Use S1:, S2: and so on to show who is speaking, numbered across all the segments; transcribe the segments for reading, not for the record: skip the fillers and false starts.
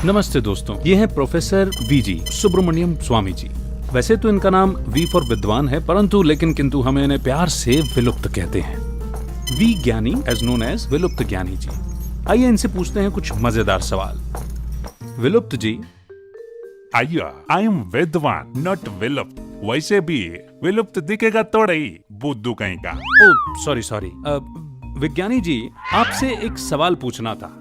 S1: नमस्ते दोस्तों, ये हैं प्रोफेसर वीजी सुब्रमण्यम स्वामी जी। वैसे तो इनका नाम वी फॉर विद्वान है, परंतु लेकिन किंतु हमें इन्हें प्यार से विलुप्त कहते हैं। वी ज्ञानी एज नोन एज विलुप्त ज्ञानी जी। आइए इनसे पूछते हैं कुछ मजेदार सवाल। विलुप्त जी,
S2: आइया, आई एम विद्वान नॉट विलुप्त। वैसे भी विलुप्त दिखेगा थोड़ा ही, बुद्धू कहीं का।
S1: ओ सॉरी विज्ञानी जी, आपसे एक सवाल पूछना था।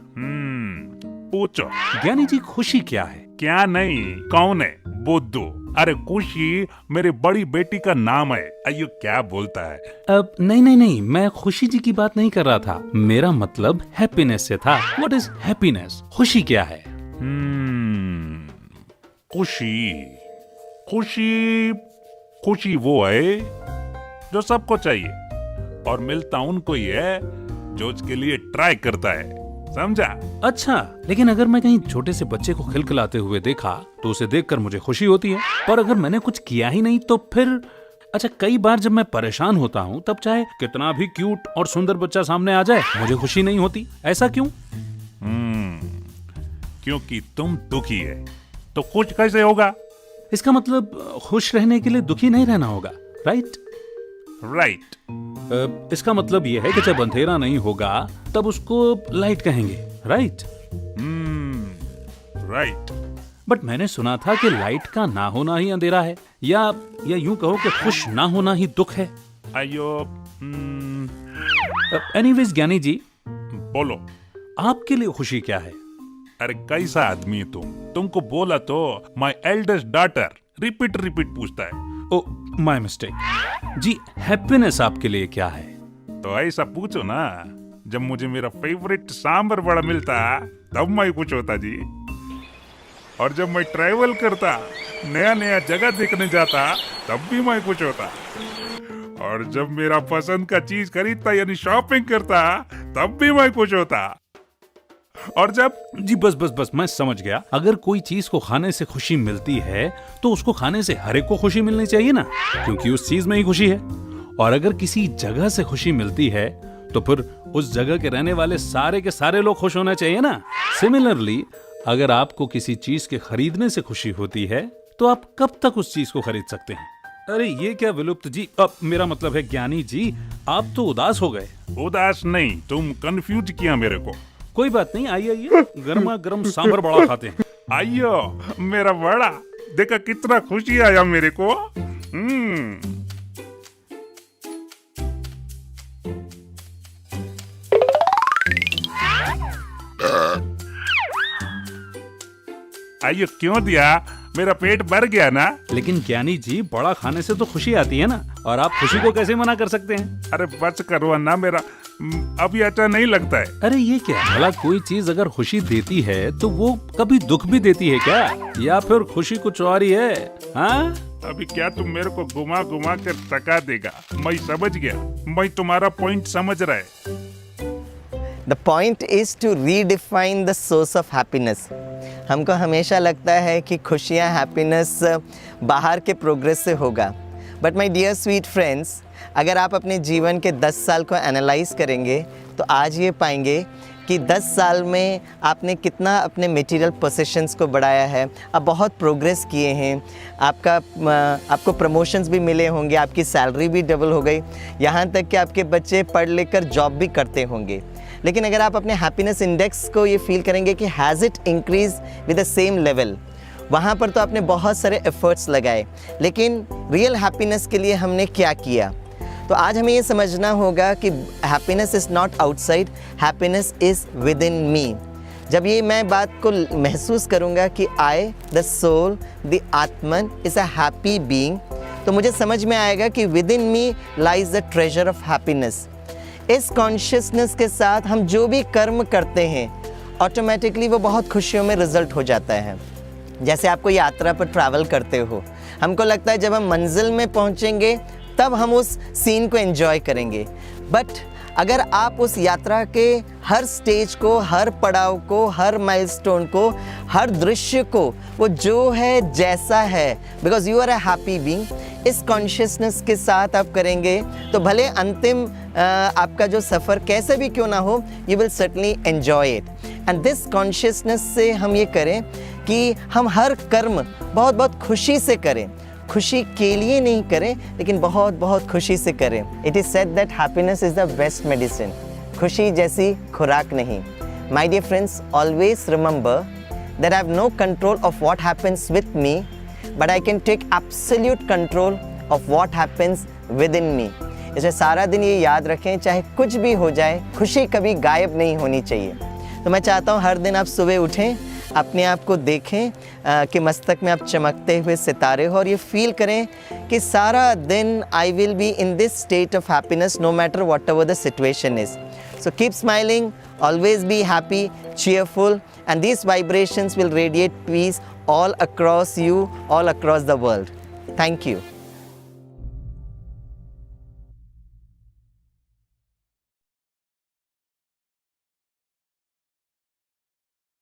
S2: पूछो।
S1: ज्ञानी जी, खुशी क्या है?
S2: क्या नहीं, कौन है बुद्धू? अरे खुशी मेरी बड़ी बेटी का नाम है। अयो क्या बोलता है?
S1: अब नहीं, मैं खुशी जी की बात नहीं कर रहा था। मेरा मतलब हैप्पीनेस से था। What is happiness? खुशी क्या है?
S2: खुशी वो है जो सबको चाहिए और मिलता उनको ही है जो उसके लिए ट्राई करता है, समझा?
S1: अच्छा, लेकिन अगर मैं कहीं छोटे से बच्चे को खिलखिलाते हुए देखा तो उसे देखकर मुझे खुशी होती है, पर अगर मैंने कुछ किया ही नहीं तो फिर? अच्छा, कई बार जब मैं परेशान होता हूँ तब चाहे कितना भी क्यूट और सुंदर बच्चा सामने आ जाए, मुझे खुशी नहीं होती। ऐसा क्यों?
S2: क्योंकि तुम दुखी है तो खुश कैसे होगा?
S1: इसका मतलब खुश रहने के लिए दुखी नहीं रहना होगा, राइट? इसका मतलब यह है कि जब अंधेरा नहीं होगा तब उसको लाइट कहेंगे, राइट? बट मैंने सुना था कि लाइट का ना होना ही अंधेरा है, या यूं कहो कि खुश ना होना ही दुख है।
S2: अयो
S1: एनीवेज ज्ञानी जी,
S2: बोलो,
S1: आपके लिए खुशी क्या है?
S2: अरे कैसा आदमी है तुमको बोला तो माय एल्डेस्ट डॉटर रिपीट पूछता है।
S1: ओ माय मिस्टेक जी। हैप्पीनेस आपके लिए क्या है?
S2: तो ऐसा पूछो ना, जब मुझे मेरा फेवरेट सांबर वड़ा मिलता तब मैं खुश होता जी। और जब मैं ट्रैवल करता, नया जगह देखने जाता, तब भी मैं खुश होता। और जब मेरा पसंद का चीज खरीदता यानी शॉपिंग करता, तब भी मैं खुश होता। और जब
S1: जी बस मैं समझ गया। अगर कोई चीज को खाने से खुशी मिलती है तो उसको खाने से हर एक को खुशी मिलनी चाहिए ना, क्योंकि उस चीज में ही खुशी है। और अगर किसी जगह से खुशी मिलती है तो फिर उस जगह के रहने वाले सारे के सारे लोग खुश होना चाहिए ना। सिमिलरली, अगर आपको किसी चीज के खरीदने से खुशी होती है तो आप कब तक उस चीज को खरीद सकते हैं? अरे ये क्या विलुप्त जी, अब मेरा मतलब है ज्ञानी जी, आप तो उदास हो गए।
S2: उदास नहीं, तुम कंफ्यूज किया मेरे को।
S1: कोई बात नहीं, आइए गर्मा गर्म सांभर बड़ा खाते हैं।
S2: आइयो मेरा बड़ा, देखा कितना खुशी आया मेरे को। आइयो क्यों दिया? मेरा पेट भर गया ना।
S1: लेकिन ज्ञानी जी, बड़ा खाने से तो खुशी आती है ना, और आप खुशी को कैसे मना कर सकते हैं?
S2: अरे बच करो ना, मेरा अभी अच्छा नहीं लगता है।
S1: अरे ये क्या भला, कोई चीज अगर खुशी देती है तो वो कभी दुख भी देती है क्या? या फिर खुशी कुछ और ही है? हाँ,
S2: अभी क्या तुम मेरे को घुमा कर थका देगा? मैं समझ गया, मैं तुम्हारा पॉइंट समझ रहा है।
S3: The point is to redefine the source of happiness. हमको हमेशा लगता है कि खुशियाँ, हैप्पीनेस बाहर के प्रोग्रेस से होगा। But my dear sweet friends, अगर आप अपने जीवन के 10 साल को एनालाइज करेंगे तो आज ये पाएंगे कि 10 साल में आपने कितना अपने मटेरियल पोसेशंस को बढ़ाया है। आप बहुत प्रोग्रेस किए हैं, आपको प्रमोशंस भी मिले होंगे, आपकी सैलरी भी डबल हो गई, यहाँ तक कि आपके बच्चे पढ़ लिख कर जॉब भी करते होंगे। लेकिन अगर आप अपने हैप्पीनेस इंडेक्स को ये फील करेंगे कि has it increase with the same level, वहाँ पर तो आपने बहुत सारे एफर्ट्स लगाए, लेकिन रियल हैप्पीनेस के लिए हमने क्या किया? तो आज हमें ये समझना होगा कि happiness is not outside, happiness is within me. जब ये मैं बात को महसूस करूँगा कि I the soul the atman is a happy being, तो मुझे समझ में आएगा कि within me lies the treasure of happiness. इस कॉन्शियसनेस के साथ हम जो भी कर्म करते हैं ऑटोमेटिकली वो बहुत खुशियों में रिजल्ट हो जाता है। जैसे आपको यात्रा पर ट्रैवल करते हो, हमको लगता है जब हम मंजिल में पहुंचेंगे तब हम उस सीन को एंजॉय करेंगे, बट अगर आप उस यात्रा के हर स्टेज को, हर पड़ाव को, हर माइलस्टोन को, हर दृश्य को, वो जो है जैसा है, because you are a happy being, इस कॉन्शियसनेस के साथ आप करेंगे तो भले अंतिम आपका जो सफ़र कैसे भी क्यों ना हो, you will certainly enjoy it. And this consciousness से हम ये करें कि हम हर कर्म बहुत बहुत खुशी से करें, खुशी के लिए नहीं करें लेकिन बहुत बहुत खुशी से करें। It is said that happiness is the best medicine, खुशी जैसी खुराक नहीं। My dear friends, always remember that I have no control of what happens with me, but I can take absolute control of what happens within me. इसे सारा दिन ये याद रखें, चाहे कुछ भी हो जाए, खुशी कभी गायब नहीं होनी चाहिए। तो मैं चाहता हूँ हर दिन आप सुबह उठें, अपने आप को देखें कि मस्तक में आप चमकते हुए सितारे हो और ये फील करें कि सारा दिन I will be in this state of happiness no matter whatever the situation is. So keep smiling, always be happy, cheerful, and these vibrations will radiate peace all across you, all across the world. Thank you.